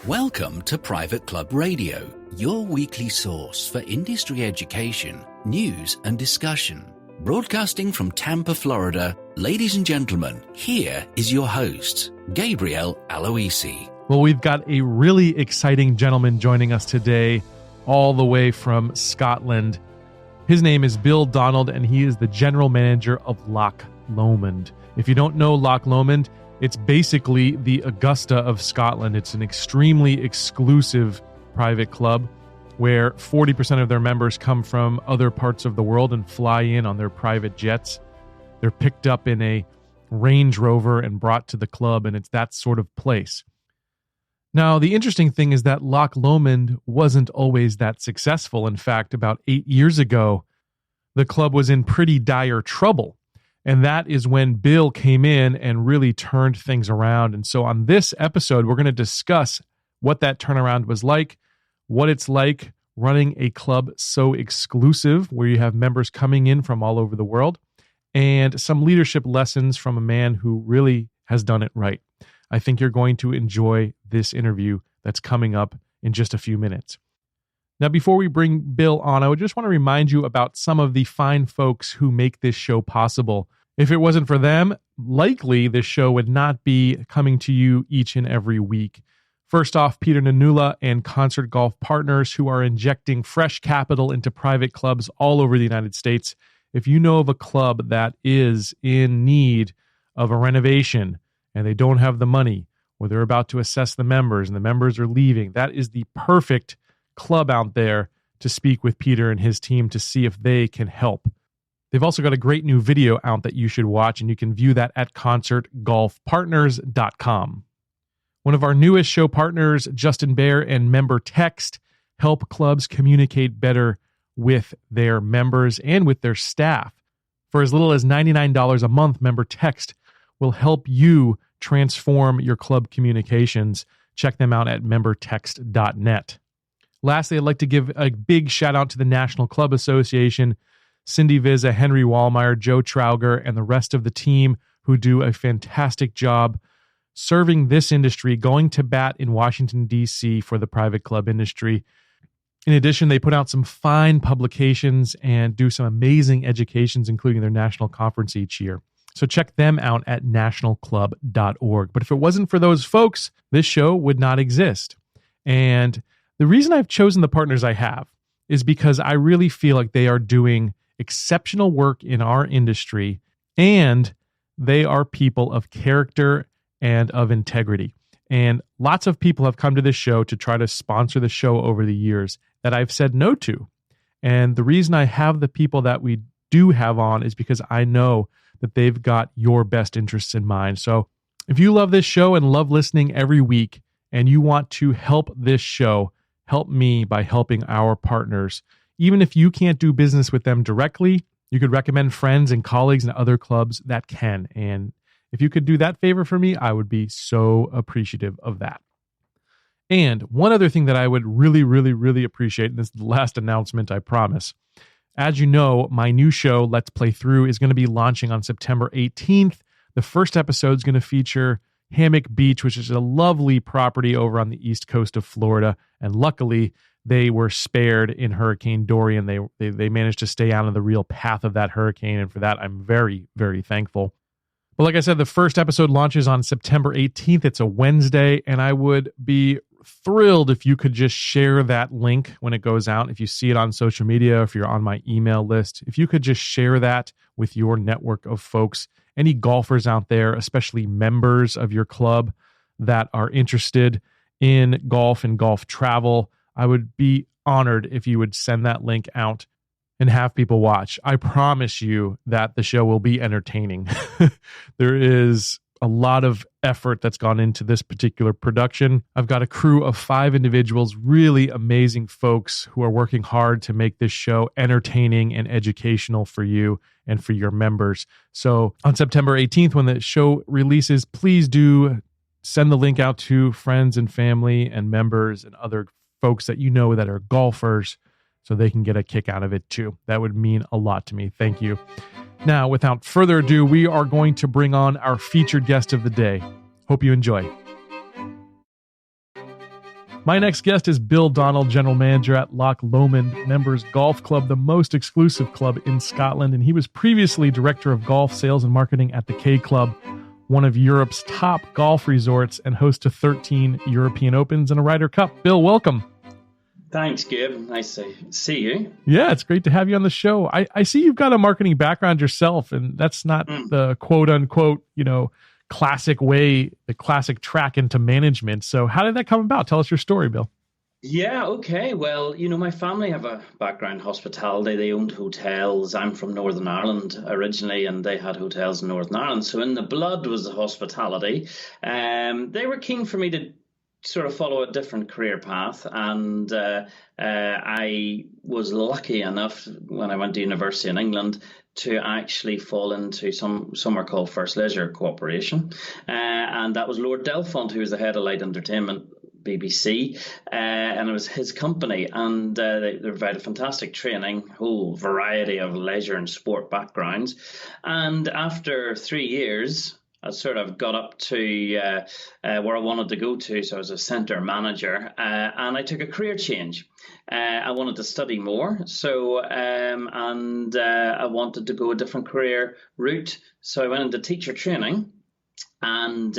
Welcome to Private Club Radio, your weekly source for industry education, news and discussion. Broadcasting from Tampa, Florida, ladies and gentlemen, here is your host, Gabriel Aloisi. Well, we've got a really exciting gentleman joining us today, all the way from Scotland. His name is Bill Donald, and he is the general manager of Loch Lomond. If you don't know Loch Lomond, it's basically the Augusta of Scotland. It's an extremely exclusive private club where 40% of their members come from other parts of the world and fly in on their private jets. They're picked up in a Range Rover and brought to the club, and it's that sort of place. Now, the interesting thing is that Loch Lomond wasn't always that successful. In fact, about 8 years ago, the club was in pretty dire trouble. And that is when Bill came in and really turned things around. And so on this episode, we're going to discuss what that turnaround was like, what it's like running a club so exclusive where you have members coming in from all over the world, and some leadership lessons from a man who really has done it right. I think you're going to enjoy this interview that's coming up in just a few minutes. Now, before we bring Bill on, I would just want to remind you about some of the fine folks who make this show possible. If it wasn't for them, likely this show would not be coming to you each and every week. First off, Peter Nanula and Concert Golf Partners, who are injecting fresh capital into private clubs all over the United States. If you know of a club that is in need of a renovation and they don't have the money, or they're about to assess the members and the members are leaving, that is the perfect club out there to speak with Peter and his team to see if they can help. They've also got a great new video out that you should watch, and you can view that at concertgolfpartners.com. One of our newest show partners, Justin Bear and Member Text, help clubs communicate better with their members and with their staff. For as little as $99 a month, Member Text will help you transform your club communications. Check them out at membertext.net. Lastly, I'd like to give a big shout out to the National Club Association, Cindy Vizza, Henry Wallmeyer, Joe Trauger, and the rest of the team who do a fantastic job serving this industry, going to bat in Washington, D.C. for the private club industry. In addition, they put out some fine publications and do some amazing educations, including their national conference each year. So check them out at nationalclub.org. But if it wasn't for those folks, this show would not exist. And the reason I've chosen the partners I have is because I really feel like they are doing exceptional work in our industry, and they are people of character and of integrity. And lots of people have come to this show to try to sponsor the show over the years that I've said no to. And the reason I have the people that we do have on is because I know that they've got your best interests in mind. So if you love this show and love listening every week, and you want to help this show, help me by helping our partners. Even if you can't do business with them directly, you could recommend friends and colleagues and other clubs that can. And if you could do that favor for me, I would be so appreciative of that. And one other thing that I would really, really, really appreciate, and this is the last announcement, I promise. As you know, my new show, Let's Play Through, is going to be launching on September 18th. The first episode is going to feature Hammock Beach, which is a lovely property over on the east coast of Florida. And luckily, they were spared in Hurricane Dorian. They managed to stay out of the real path of that hurricane. And for that, I'm very, very thankful. But like I said, the first episode launches on September 18th. It's a Wednesday. And I would be thrilled if you could just share that link when it goes out. If you see it on social media, if you're on my email list, if you could just share that with your network of folks, any golfers out there, especially members of your club that are interested in golf and golf travel, I would be honored if you would send that link out and have people watch. I promise you that the show will be entertaining. There is a lot of effort that's gone into this particular production. I've got a crew of 5 individuals, really amazing folks who are working hard to make this show entertaining and educational for you and for your members. So on September 18th, when the show releases, please do send the link out to friends and family and members and other folks that you know that are golfers so they can get a kick out of it too. That would mean a lot to me. Thank you. Now, without further ado, we are going to bring on our featured guest of the day. Hope you enjoy. My next guest is Bill Donald, General Manager at Loch Lomond Members Golf Club, the most exclusive club in Scotland, and he was previously Director of Golf Sales and Marketing at the K Club, one of Europe's top golf resorts and host to 13 European Opens and a Ryder Cup. Bill, welcome. Thanks, Gabe. Nice to see you. Yeah, it's great to have you on the show. I see you've got a marketing background yourself, and that's not the quote unquote, classic way, the classic track into management. So how did that come about? Tell us your story, Bill. Yeah, okay. Well, my family have a background in hospitality. They owned hotels. I'm from Northern Ireland originally, and they had hotels in Northern Ireland. So in the blood was the hospitality. They were keen for me to sort of follow a different career path, and I was lucky enough when I went to university in England to actually fall into somewhere called First Leisure Corporation, and that was Lord Delfont, who was the head of Light Entertainment, BBC, and it was his company, and they provided fantastic training, whole variety of leisure and sport backgrounds. And after 3 years, I sort of got up to where I wanted to go to, so I was a centre manager, and I took a career change. I wanted to study more, and I wanted to go a different career route. So I went into teacher training and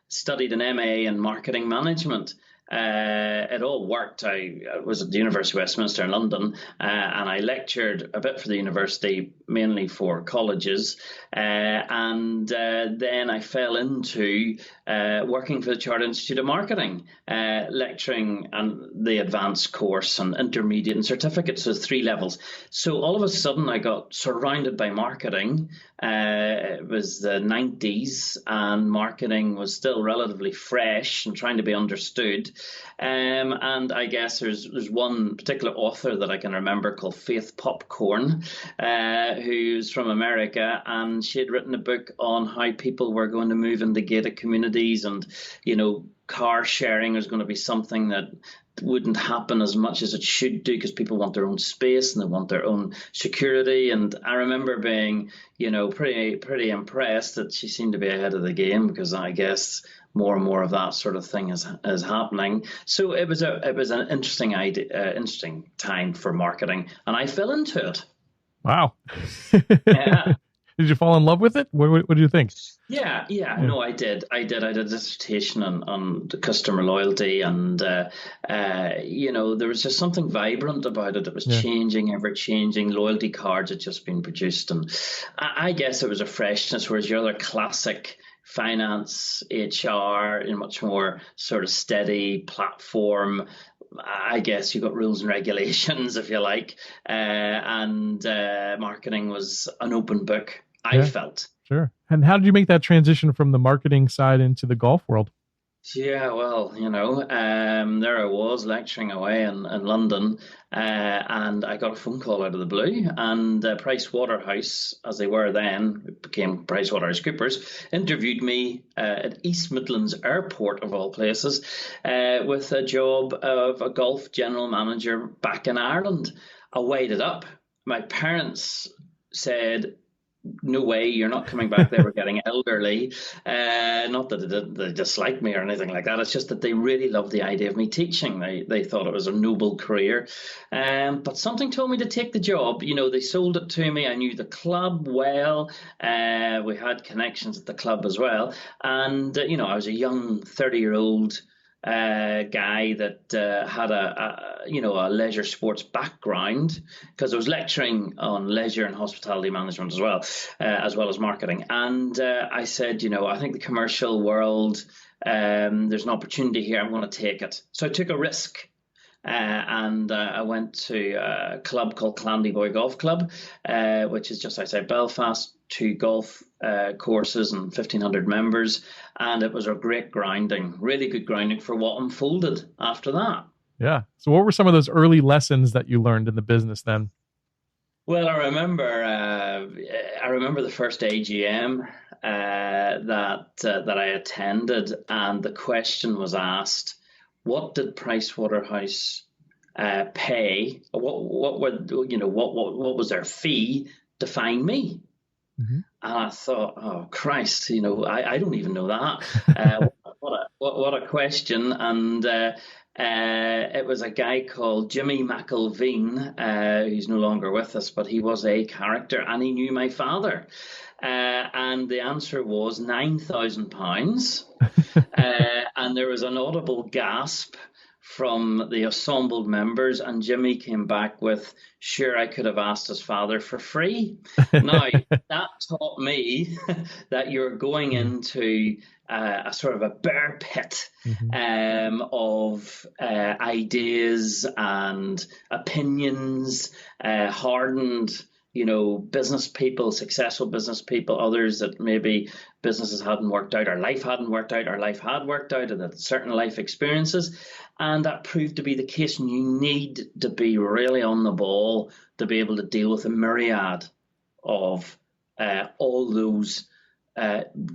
studied an MA in marketing management. It all worked. I was at the University of Westminster in London, and I lectured a bit for the university, mainly for colleges. And then I fell into working for the Chartered Institute of Marketing, lecturing on the advanced course and intermediate and certificates, so 3 levels. So all of a sudden I got surrounded by marketing. It was the 90s, and marketing was still relatively fresh and trying to be understood. And I guess there's one particular author that I can remember called Faith Popcorn, who's from America, and she had written a book on how people were going to move into gated communities, and car sharing was going to be something that wouldn't happen as much as it should do, because people want their own space and they want their own security. And I remember being, pretty impressed that she seemed to be ahead of the game, because I guess more and more of that sort of thing is happening. So it was an interesting idea, interesting time for marketing, and I fell into it. Wow. Yeah. Did you fall in love with it? What do you think? Yeah. No, I did. I did a dissertation on the customer loyalty, and there was just something vibrant about it. It was changing, ever changing. Loyalty cards had just been produced, and I guess it was a freshness, whereas your other classic finance, HR, in much more sort of steady platform. I guess you got rules and regulations, if you like, and marketing was an open book, I felt. Sure. And how did you make that transition from the marketing side into the golf world? Yeah, well, there I was lecturing away in London, and I got a phone call out of the blue, and Price Waterhouse, as they were then, it became PricewaterhouseCoopers, interviewed me at East Midlands Airport, of all places, with a job of a golf general manager back in Ireland. I weighed it up. My parents said, no way, you're not coming back there. We're getting elderly. Not that they dislike me or anything like that. It's just that they really loved the idea of me teaching. They thought it was a noble career. But something told me to take the job. They sold it to me. I knew the club well. We had connections at the club as well. And, I was a young 30-year-old guy that had a leisure sports background, because I was lecturing on leisure and hospitality management as well as marketing. And I said, I think the commercial world, there's an opportunity here. I'm going to take it. So I took a risk. And I went to a club called Clandy Golf Club, which is just outside Belfast, 2 golf courses and 1,500 members. And it was a great grounding, really good grounding for what unfolded after that. Yeah. So what were some of those early lessons that you learned in the business then? Well, I remember the first AGM that I attended, and the question was asked, what did Pricewaterhouse pay? What was their fee to find me? Mm-hmm. And I thought, oh Christ, I don't even know that. What a question! And It was a guy called Jimmy McIlveen, who's no longer with us, but he was a character and he knew my father. And the answer was £9,000. And there was an audible gasp from the assembled members, and Jimmy came back with, "Sure, I could have asked his father for free." Now, that taught me that you're going into a sort of a bear pit of ideas and opinions, hardened, business people, successful business people, others that maybe businesses hadn't worked out, or life hadn't worked out, or life had worked out, and that certain life experiences. And that proved to be the case. And you need to be really on the ball to be able to deal with a myriad of all those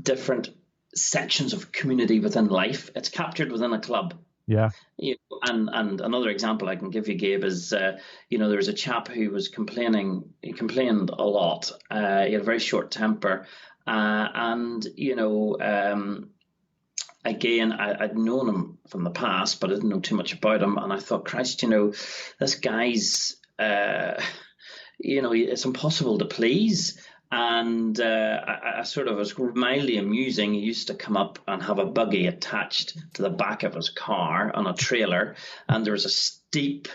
different sections of community within life. It's captured within a club. Yeah. And another example I can give you, Gabe, is there was a chap who was complaining. He complained a lot. He had a very short temper, again, I'd known him from the past, but I didn't know too much about him. And I thought, Christ, this guy's, it's impossible to please. And I sort of was mildly amusing. He used to come up and have a buggy attached to the back of his car on a trailer. And there was a steep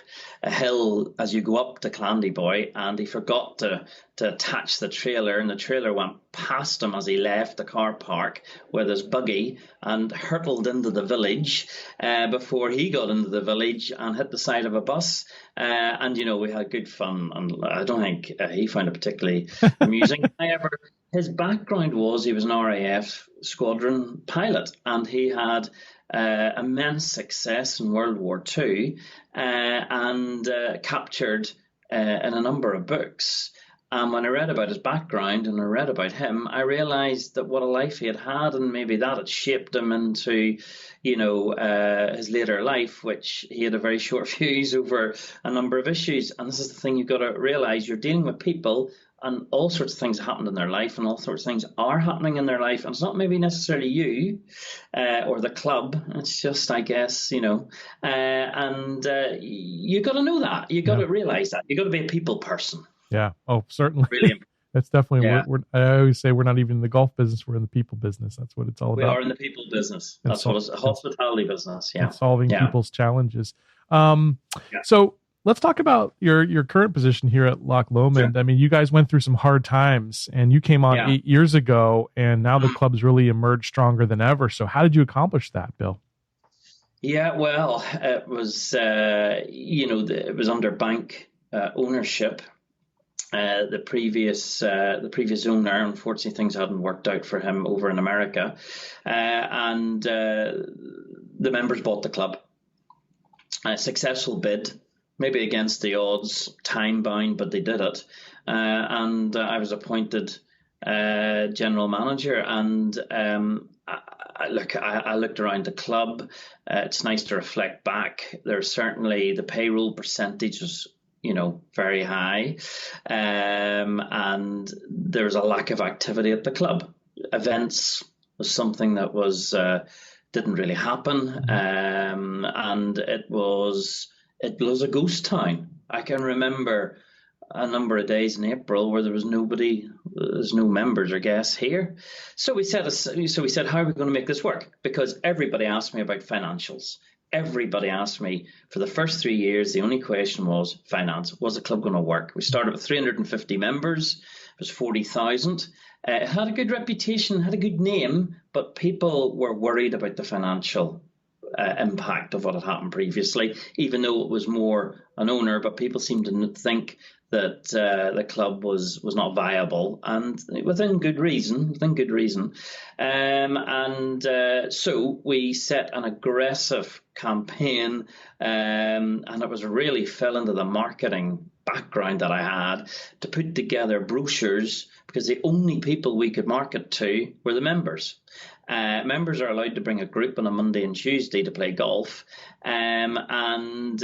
hill as you go up to Clandyboy, and he forgot to attach the trailer, and the trailer went past him as he left the car park with his buggy and hurtled into the village before he got into the village and hit the side of a bus. And we had good fun, and I don't think he found it particularly amusing. However, his background was he was an RAF squadron pilot, and he had immense success in World War II and captured in a number of books. And when I read about his background and I read about him, I realized that what a life he had, and maybe that had shaped him into, his later life, which he had a very short fuse over a number of issues. And this is the thing you've got to realize: you're dealing with people, and all sorts of things happened in their life, and all sorts of things are happening in their life. And it's not maybe necessarily you or the club. It's just, I guess, you got to know that. You got to realize that. You got to be a people person. Yeah. Oh, certainly. Really. That's definitely, I always say we're not even in the golf business. We're in the people business. That's what it's all about. We are in the people business. That's what it's a hospitality business. Yeah. And solving people's challenges. So let's talk about your current position here at Loch Lomond. Sure. I mean, you guys went through some hard times, and you came on 8 years ago, and now the club's really emerged stronger than ever. So how did you accomplish that, Bill? Yeah, well, it was, it was under bank ownership. The previous owner, unfortunately, things hadn't worked out for him over in America, and the members bought the club. A successful bid, maybe against the odds, time bound, but they did it. And I was appointed general manager, and I looked around the club. It's nice to reflect back. There's certainly the payroll percentage was very high. And there was a lack of activity at the club. Events was something that didn't really happen. And it was a ghost town. I can remember a number of days in April where there's no members or guests here. So we said, how are we going to make this work? Because everybody asked me about financials. Everybody asked me for the first 3 years. The only question was finance. Was the club going to work? We started with 350 members. It was 40,000. It had a good reputation, had a good name, but people were worried about the financial impact of what had happened previously, even though it was more an owner. But people seemed to think that the club was not viable, and within good reason. So we set an aggressive campaign, and it was really fell into the marketing background that I had to put together brochures, because the only people we could market to were the members. Members are allowed to bring a group on a Monday and Tuesday to play golf. And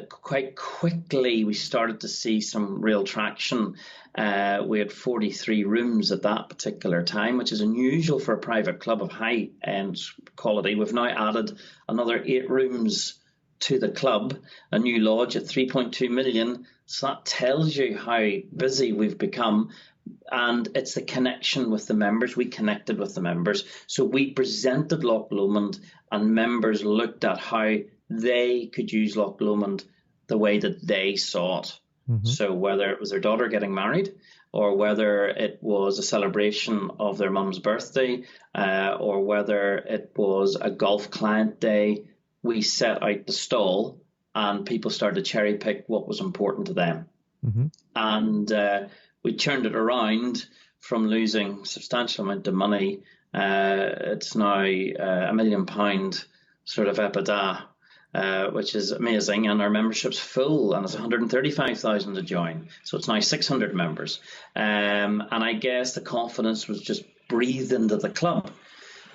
quite quickly, we started to see some real traction. We had 43 rooms at that particular time, which is unusual for a private club of high-end quality. We've now added another 8 rooms to the club, a new lodge at 3.2 million. So that tells you how busy we've become. And it's the connection with the members. We connected with the members. So we presented Loch Lomond, and members looked at how they could use Loch Lomond the way that they saw it. Mm-hmm. So whether it was their daughter getting married, or whether it was a celebration of their mum's birthday, or whether it was a golf client day, we set out the stall and people started to cherry pick what was important to them. Mm-hmm. And we turned it around from losing a substantial amount of money. It's now £1 million sort of EBITDA, which is amazing. And our membership's full, and it's 135,000 to join. So it's now 600 members. And I guess the confidence was just breathed into the club.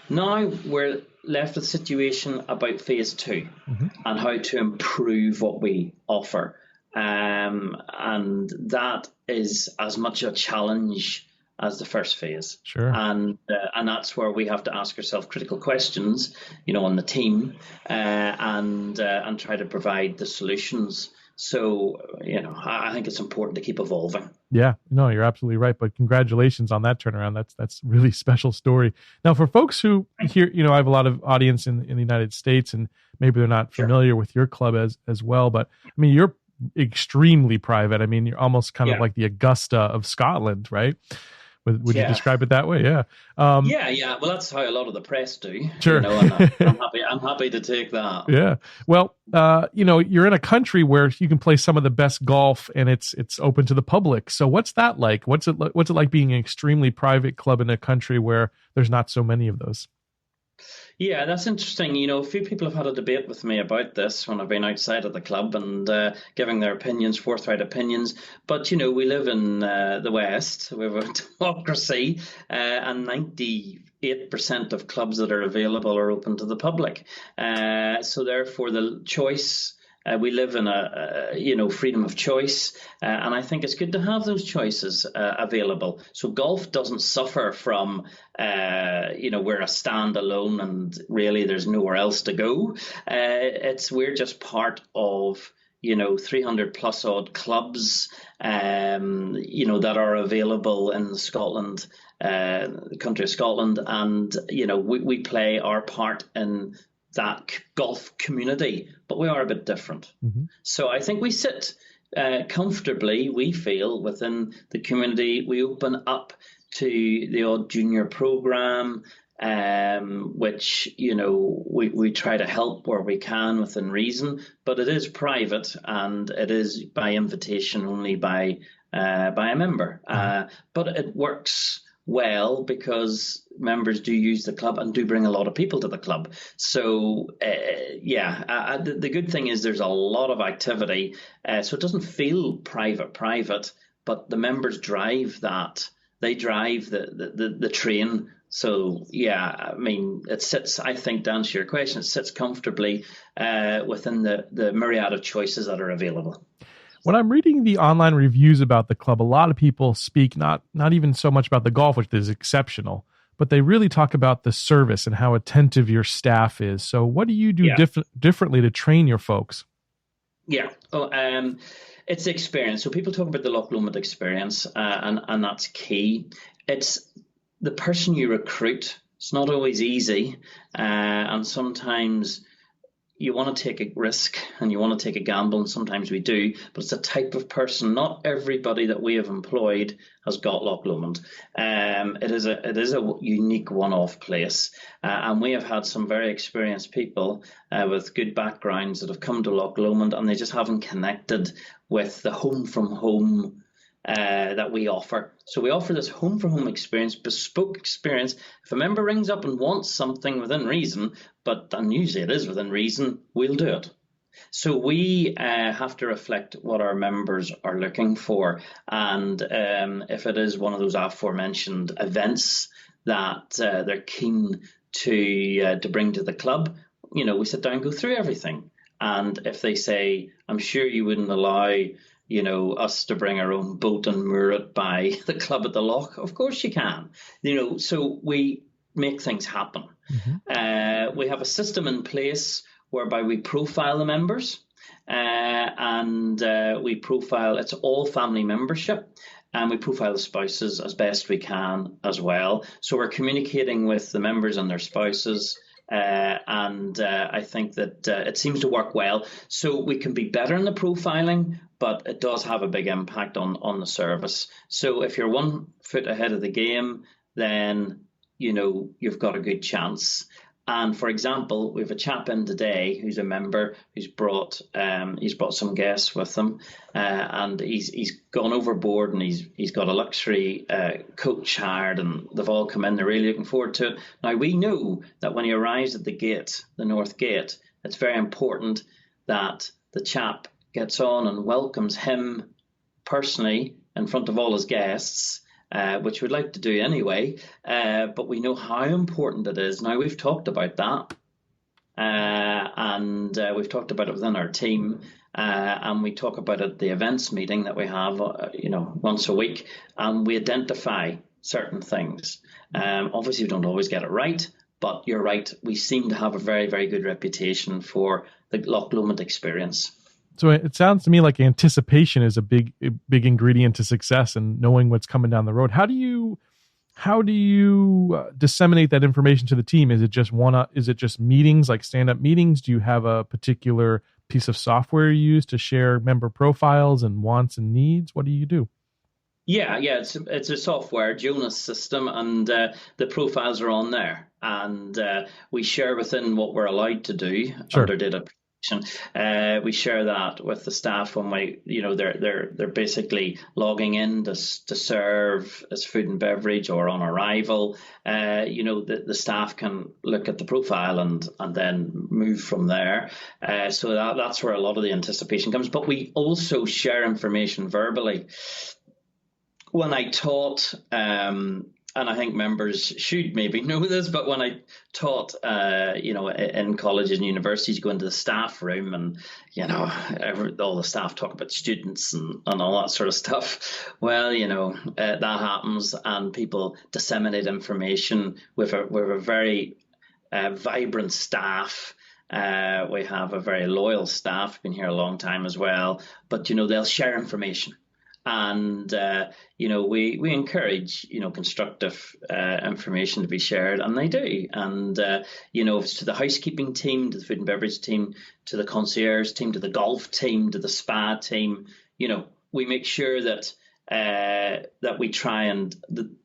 Now we're left with a situation about phase 2 mm-hmm. and how to improve what we offer. And that is as much a challenge as the first phase. Sure. And that's where we have to ask ourselves critical questions, on the team, and try to provide the solutions. So, I think it's important to keep evolving. Yeah, no, you're absolutely right. But congratulations on that turnaround. That's really special story. Now, for folks who hear, I have a lot of audience in the United States, and maybe they're not familiar with your club as well. But I mean, you're extremely private. I mean, you're almost kind of like the Augusta of Scotland, right? Would you describe it that way? Yeah. Yeah. Well, that's how a lot of the press do. Sure. And I'm happy to take that. Yeah. Well, you're in a country where you can play some of the best golf, and it's open to the public. So what's that like? What's it like being an extremely private club in a country where there's not so many of those? Yeah, that's interesting. A few people have had a debate with me about this when I've been outside of the club and giving their opinions, forthright opinions. But, we live in the West. We have a democracy, and 98% of clubs that are available are open to the public. So therefore, the choice. We live in a freedom of choice, and I think it's good to have those choices available. So golf doesn't suffer from, we're a standalone and really there's nowhere else to go. We're just part of 300 plus odd clubs, that are available in Scotland, the country of Scotland, and we play our part in that golf community, but we are a bit different. Mm-hmm. So I think we sit comfortably, we feel, within the community. We open up to the odd junior program, which, we try to help where we can within reason, but it is private and it is by invitation only by a member. Mm-hmm. But it works well because members do use the club and do bring a lot of people to the club. So, the good thing is there's a lot of activity. So it doesn't feel private, but the members drive that. They drive the train. So, it sits, I think, to answer your question, it sits comfortably within the myriad of choices that are available. When I'm reading the online reviews about the club, a lot of people speak not even so much about the golf, which is exceptional, but they really talk about the service and how attentive your staff is. So what do you do differently to train your folks? Yeah. It's the experience. So people talk about the Loch Lomond experience, and that's key. It's the person you recruit. It's not always easy, and sometimes you want to take a risk and you want to take a gamble, and sometimes we do, but it's a type of person. Not everybody that we have employed has got Loch Lomond. It is a unique one-off place, and we have had some very experienced people with good backgrounds that have come to Loch Lomond, and they just haven't connected with the home from home that we offer. So we offer this home from home experience, bespoke experience. If a member rings up and wants something within reason, and usually it is within reason, we'll do it. So we have to reflect what our members are looking for. And if it is one of those aforementioned events that they're keen to bring to the club, we sit down and go through everything. And if they say, I'm sure you wouldn't allow us to bring our own boat and moor it by the club at the loch, of course you can. So we make things happen. Mm-hmm. We have a system in place whereby we profile the members, and we profile, it's all family membership, and we profile the spouses as best we can as well. So we're communicating with the members and their spouses, and I think that it seems to work well. So we can be better in the profiling, but it does have a big impact on the service. So if you're 1 foot ahead of the game, then you've got a good chance. And for example, we have a chap in today who's a member who's brought some guests with him, and he's gone overboard, and he's got a luxury coach hired, and they've all come in. They're really looking forward to it. Now we know that when he arrives at the gate, the north gate, it's very important that the chap gets on and welcomes him personally in front of all his guests. Which we'd like to do anyway, but we know how important it is. Now, we've talked about that, and we've talked about it within our team, and we talk about it at the events meeting that we have, once a week, and we identify certain things. Obviously, we don't always get it right, but you're right. We seem to have a very, very good reputation for the Loch Lomond experience. So it sounds to me like anticipation is a big ingredient to success and knowing what's coming down the road. How do you disseminate that information to the team? Is it just meetings, like stand-up meetings? Do you have a particular piece of software you use to share member profiles and wants and needs? What do you do? Yeah, it's a software, Jonas system, and the profiles are on there, and we share within what we're allowed to do under data protection. We share that with the staff when they're basically logging in to serve as food and beverage or on arrival. The staff can look at the profile and then move from there. So that's where a lot of the anticipation comes. But we also share information verbally. When I taught, and I think members should maybe know this, but when I taught, in colleges and universities, go into the staff room and, all the staff talk about students and all that sort of stuff. Well, that happens, and people disseminate information with a very vibrant staff. We have a very loyal staff, been here a long time as well, but, they'll share information. And, we encourage, constructive information to be shared, and they do. And, if it's to the housekeeping team, to the food and beverage team, to the concierge team, to the golf team, to the spa team, we make sure that we try and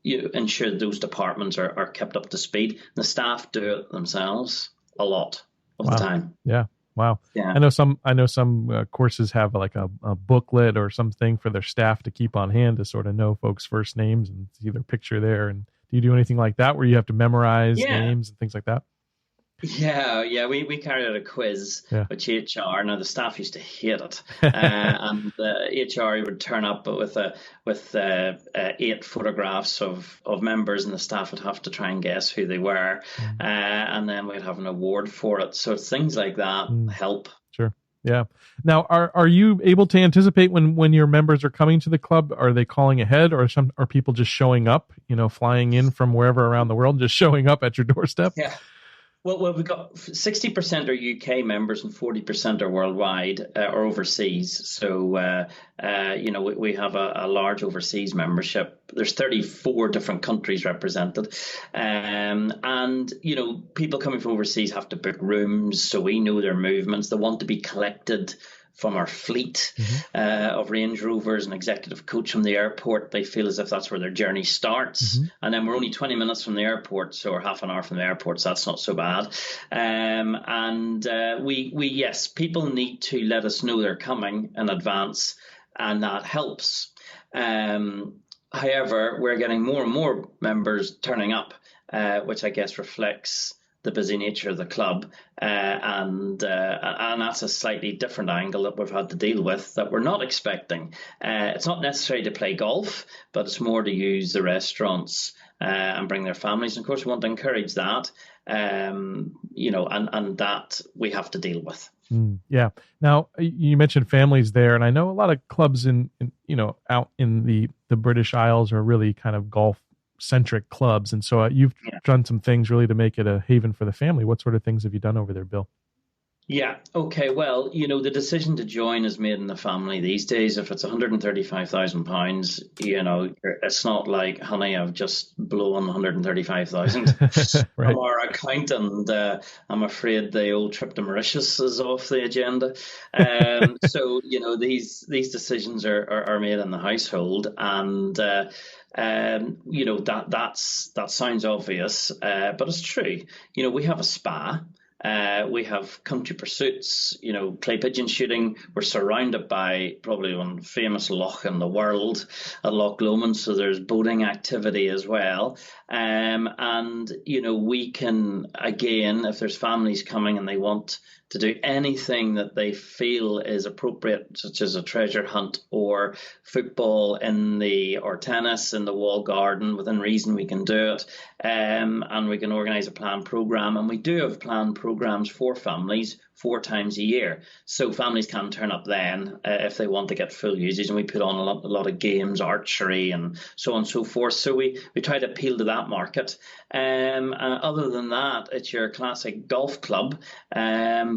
ensure that those departments are kept up to speed. The staff do it themselves a lot of the time. Yeah. Wow. Yeah. I know some courses have like a booklet or something for their staff to keep on hand to sort of know folks' first names and see their picture there. And do you do anything like that where you have to memorize names and things like that? Yeah. We carried out a quiz with HR. Now the staff used to hate it, and HR would turn up with 8 photographs of members, and the staff would have to try and guess who they were, and then we'd have an award for it. So things like that help. Sure. Yeah. Now, are you able to anticipate when your members are coming to the club? Are they calling ahead, or are people just showing up? Flying in from wherever around the world, just showing up at your doorstep? Yeah. Well, we've got 60% are UK members and 40% are worldwide or overseas. So, we have a large overseas membership. There's 34 different countries represented. And, people coming from overseas have to book rooms. So we know their movements. They want to be collected from our fleet of Range Rovers and executive coach from the airport. They feel as if that's where their journey starts. And then we're only 20 minutes from the airport, so we're half an hour from the airport, so that's not so bad. Yes, people need to let us know they're coming in advance, and that helps. However, we're getting more and more members turning up, which I guess reflects the busy nature of the club, and that's a slightly different angle that we've had to deal with that we're not expecting. It's not necessary to play golf, but it's more to use the restaurants and bring their families. And of course, we want to encourage that, and that we have to deal with. Yeah. Now, you mentioned families there, and I know a lot of clubs in out in the British Isles are really kind of golf centric clubs, and so you've done some things really to make it a haven for the family. What sort of things have you done over there, Bill? Yeah. Okay. Well, the decision to join is made in the family these days. If it's £135,000, it's not like, honey, I've just blown 135,000 from Right. our account, and I'm afraid the old trip to Mauritius is off the agenda. So, these decisions are made in the household, and that sounds obvious, but it's true. We have a spa. We have country pursuits, clay pigeon shooting. We're surrounded by probably one famous loch in the world, at Loch Lomond. So there's boating activity as well. And, we can, again, if there's families coming and they want to do anything that they feel is appropriate, such as a treasure hunt or football or tennis in the wall garden, within reason we can do it. And we can organise a planned programme. And we do have planned programmes for families 4 times a year. So families can turn up then if they want to get full usage. And we put on a lot of games, archery and so on and so forth. So we try to appeal to that market. Other than that, it's your classic golf club.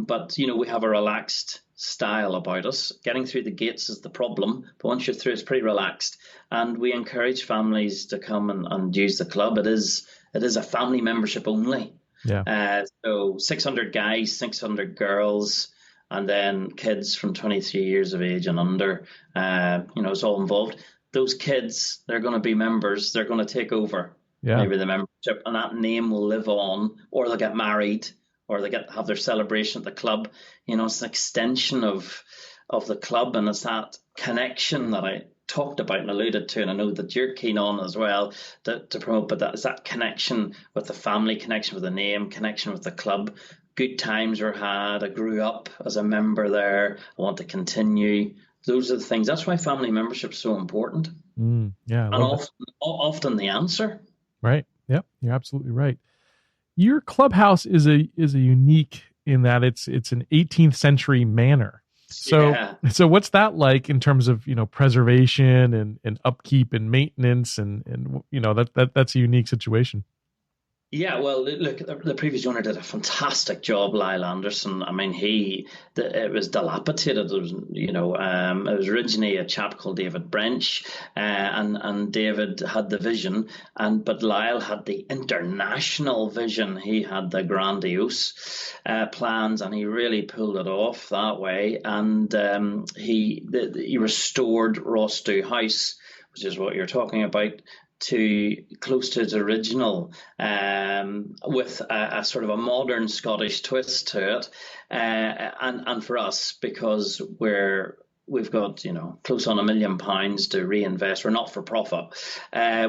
But, we have a relaxed style about us. Getting through the gates is the problem, but once you're through, it's pretty relaxed. And we encourage families to come and use the club. It is a family membership only. Yeah. So 600 guys, 600 girls, and then kids from 23 years of age and under. It's all involved. Those kids, they're going to be members. They're going to take over maybe the membership, and that name will live on, or they'll get married, or they have their celebration at the club. It's an extension of the club, and it's that connection that I talked about and alluded to, and I know that you're keen on as well to promote, but that is that connection with the family, connection with the name, connection with the club. Good times were had. I grew up as a member there. I want to continue. Those are the things. That's why family membership is so important. Yeah, and often the answer. Right. Yep. You're absolutely right. Your clubhouse is a unique in that it's an 18th century manor. So what's that like in terms of preservation and upkeep and maintenance and that's a unique situation. Yeah, well, look, the previous owner did a fantastic job, Lyle Anderson. I mean, it was dilapidated. It was, it was originally a chap called David Brench, and David had the vision, but Lyle had the international vision. He had the grandiose plans, and he really pulled it off that way. And he restored Rossdew House, which is what you're talking about, to close to its original, with a sort of a modern Scottish twist to it, and for us, because we've got close on £1 million to reinvest. We're not for profit.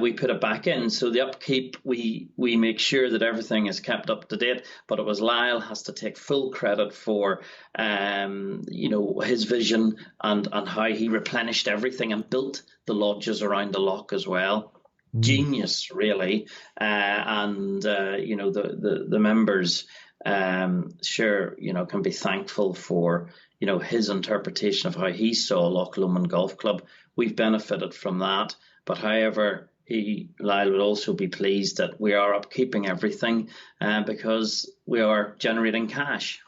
We put it back in, so the upkeep we make sure that everything is kept up to date. But it was Lyle has to take full credit for his vision and how he replenished everything and built the lodges around the loch as well. Genius, really. The members can be thankful for his interpretation of how he saw Loch Lomond Golf Club. We've benefited from that, but however, Lyle would also be pleased that we are upkeeping everything because we are generating cash.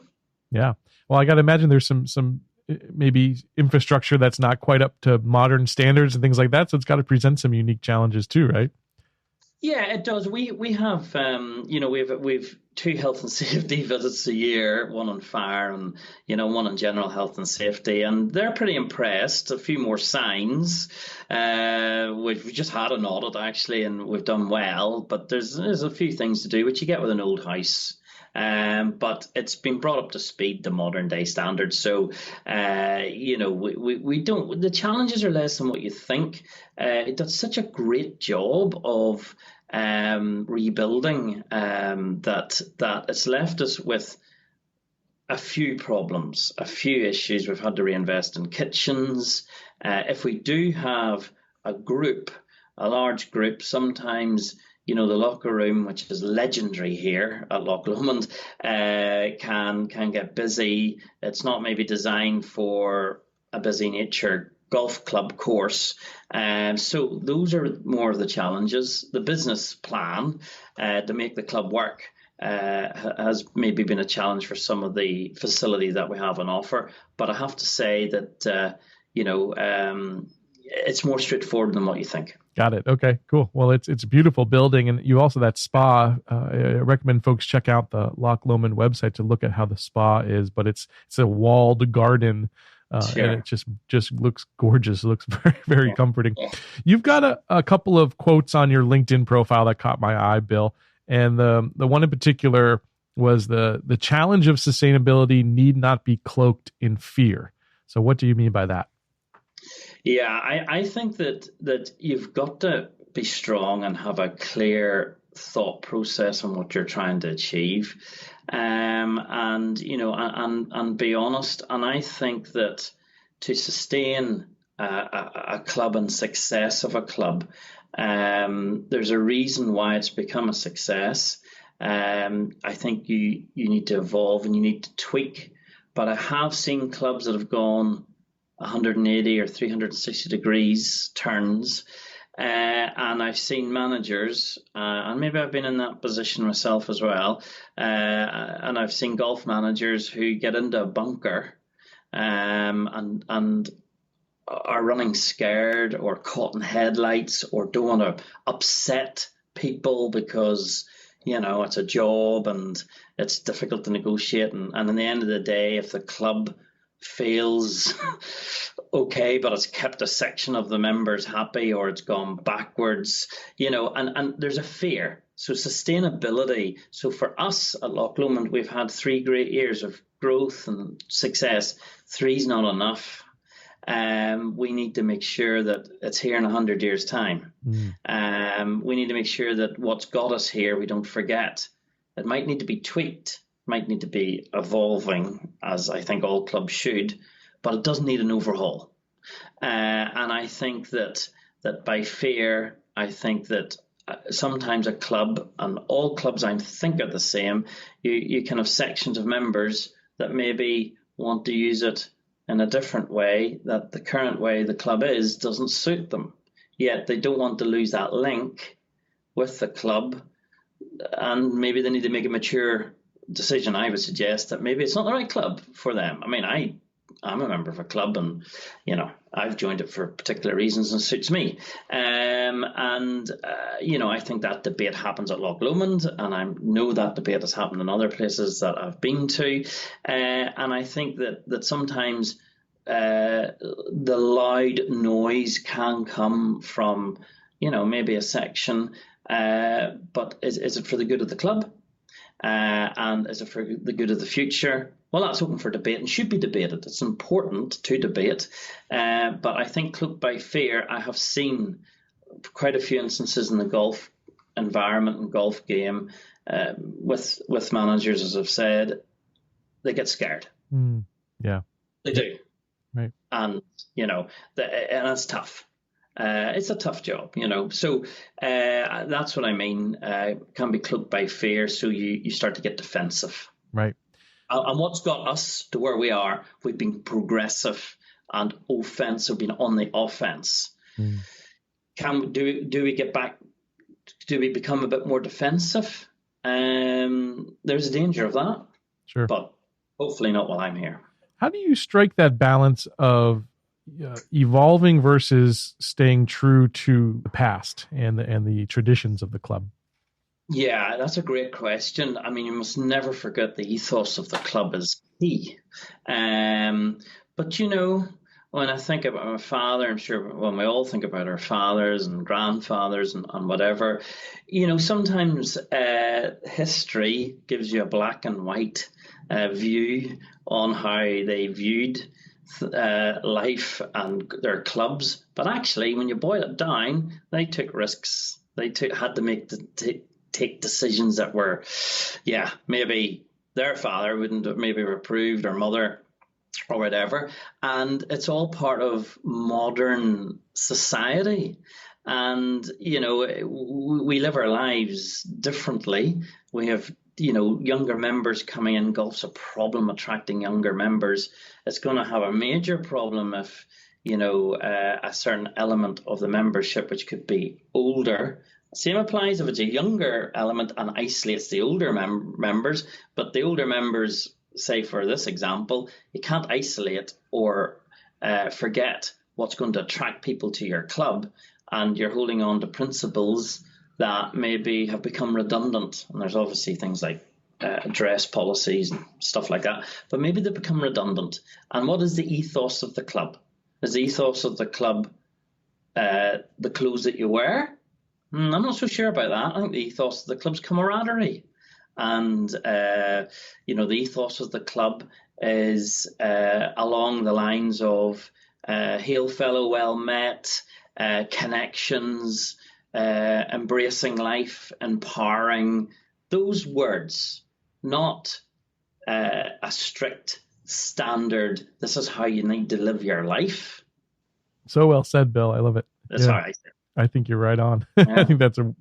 Yeah, well, I got to imagine there's some maybe infrastructure that's not quite up to modern standards and things like that. So it's got to present some unique challenges too, right? Yeah, it does. We have we've 2 health and safety visits a year, one on fire and one on general health and safety, and they're pretty impressed. A few more signs. We've just had an audit actually, and we've done well. But there's a few things to do, which you get with an old house. But it's been brought up to speed to modern day standards. So, we don't, the challenges are less than what you think. It does such a great job of rebuilding that it's left us with a few problems, a few issues. We've had to reinvest in kitchens. If we do have a large group, sometimes the locker room, which is legendary here at Loch Lomond, can get busy. It's not maybe designed for a busy nature golf club course. So those are more of the challenges. The business plan to make the club work has maybe been a challenge for some of the facilities that we have on offer. But I have to say that, it's more straightforward than what you think. Got it. Okay, cool. Well, it's a beautiful building, and you also, that spa. I recommend folks check out the Loch Lomond website to look at how the spa is. But it's a walled garden, Sure. and it just looks gorgeous. It looks very, very comforting. Yeah. You've got a couple of quotes on your LinkedIn profile that caught my eye, Bill, and the one in particular was the challenge of sustainability need not be cloaked in fear. So, what do you mean by that? Yeah, I think that you've got to be strong and have a clear thought process on what you're trying to achieve, and be honest. And I think that to sustain a club and success of a club, there's a reason why it's become a success. I think you need to evolve and you need to tweak. But I have seen clubs that have gone 180 or 360 degrees turns. And I've seen managers, and maybe I've been in that position myself as well, and I've seen golf managers who get into a bunker and are running scared or caught in headlights or don't want to upset people because it's a job and it's difficult to negotiate. And at the end of the day, if the club fails, okay, but it's kept a section of the members happy or it's gone backwards, and there's a fear. So sustainability. So for us at Loch Lomond, we've had 3 great years of growth and success. 3's not enough. We need to make sure that it's here in 100 years' time. We need to make sure that what's got us here, we don't forget. It might need to be tweaked, might need to be evolving, as I think all clubs should, but it doesn't need an overhaul. And I think that by fear, I think that sometimes a club, and all clubs I think are the same, you can have sections of members that maybe want to use it in a different way, that the current way the club is doesn't suit them. Yet they don't want to lose that link with the club, and maybe they need to make a mature decision. I would suggest that maybe it's not the right club for them. I mean, I'm a member of a club, and I've joined it for particular reasons and suits me. I think that debate happens at Loch Lomond, and I know that debate has happened in other places that I've been to. And I think that sometimes the loud noise can come from maybe a section, but is it for the good of the club? And is it for the good of the future? Well, that's open for debate and should be debated. It's important to debate. But I think cloaked by fear, I have seen quite a few instances in the golf environment and golf game with managers, as I've said, they get scared. Yeah. They do. Right. And, and it's tough. It's a tough job, So that's what I mean. Can be cloaked by fear, so you start to get defensive. Right. And what's got us to where we are? We've been progressive and offensive, been on the offense. Do we get back? Do we become a bit more defensive? There's a danger of that. Sure. But hopefully not while I'm here. How do you strike that balance of evolving versus staying true to the past and the traditions of the club? Yeah, that's a great question. I mean, you must never forget the ethos of the club is key. But when I think about my father, I'm sure when we all think about our fathers and grandfathers and whatever, sometimes history gives you a black and white view on how they viewed life and their clubs. But actually, when you boil it down, they took risks. They had to take decisions that were, maybe their father wouldn't have maybe approved, or mother, or whatever. And it's all part of modern society. And, we live our lives differently. We have, younger members coming in. Golf's a problem attracting younger members. It's going to have a major problem if, a certain element of the membership, which could be older, Same applies if it's a younger element and isolates the older members, but the older members, say for this example, you can't isolate or forget what's going to attract people to your club, and you're holding on to principles that maybe have become redundant. And there's obviously things like dress policies and stuff like that, but maybe they become redundant. And what is the ethos of the club? Is the ethos of the club the clothes that you wear? I'm not so sure about that. I think the ethos of the club's camaraderie. And, the ethos of the club is along the lines of hail fellow, well met, connections, embracing life, empowering. Those words, not a strict standard, this is how you need to live your life. So well said, Bill. I love it. That's how I say it. I think you're right on. Yeah. I think that's a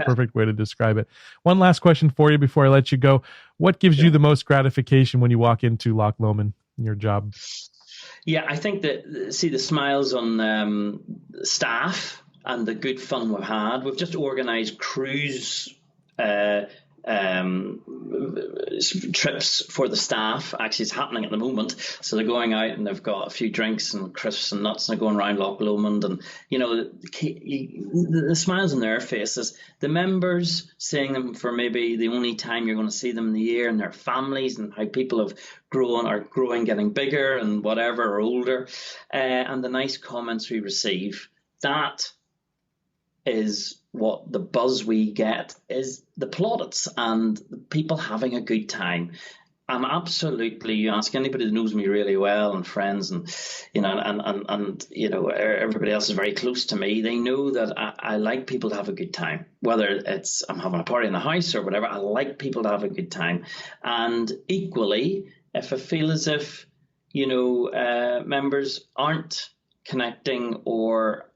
perfect way to describe it. One last question for you before I let you go. What gives you the most gratification when you walk into Loch Lomond in your job? Yeah, I think that, see the smiles on staff and the good fun we've had. We've just organised cruise trips for the staff. Actually, it's happening at the moment. So they're going out and they've got a few drinks and crisps and nuts, and they're going around Loch Lomond. And, the smiles on their faces, the members, seeing them for maybe the only time you're going to see them in the year, and their families, and how people are growing, getting bigger and whatever, or older, and the nice comments we receive. That is what the buzz we get, is the plaudits and the people having a good time. I'm absolutely, you ask anybody that knows me really well, and friends, and everybody else is very close to me, they know that I like people to have a good time. Whether it's I'm having a party in the house or whatever, I like people to have a good time. And equally, if I feel as if members aren't connecting or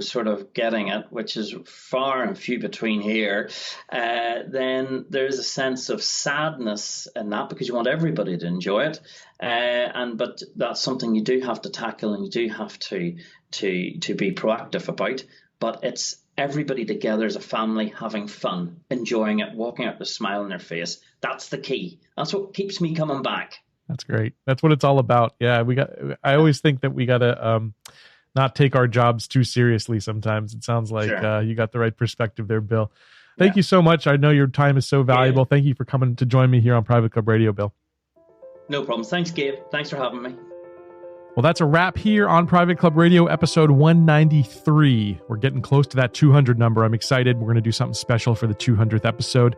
sort of getting it, which is far and few between here, then there is a sense of sadness in that, because you want everybody to enjoy it. But that's something you do have to tackle, and you do have to be proactive about. But it's everybody together as a family, having fun, enjoying it, walking out with a smile on their face. That's the key. That's what keeps me coming back. That's great. That's what it's all about. Yeah, I always think that we got to not take our jobs too seriously sometimes. It sounds like you got the right perspective there, Bill. Thank you so much. I know your time is so valuable. Thank you for coming to join me here on Private Club Radio, Bill. No problem. Thanks, Gabe. Thanks for having me. Well, that's a wrap here on Private Club Radio, episode 193. We're getting close to that 200 number. I'm excited. We're going to do something special for the 200th episode.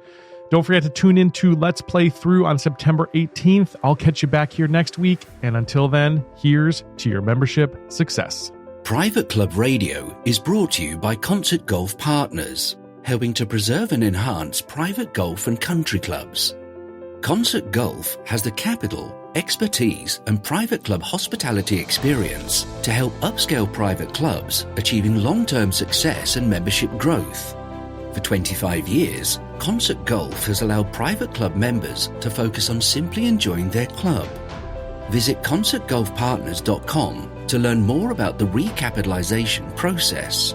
Don't forget to tune in to Let's Play Through on September 18th. I'll catch you back here next week. And until then, here's to your membership success. Private Club Radio is brought to you by Concert Golf Partners, helping to preserve and enhance private golf and country clubs. Concert Golf has the capital, expertise, and private club hospitality experience to help upscale private clubs achieving long-term success and membership growth. For 25 years, Concert Golf has allowed private club members to focus on simply enjoying their club. Visit concertgolfpartners.com to learn more about the recapitalization process.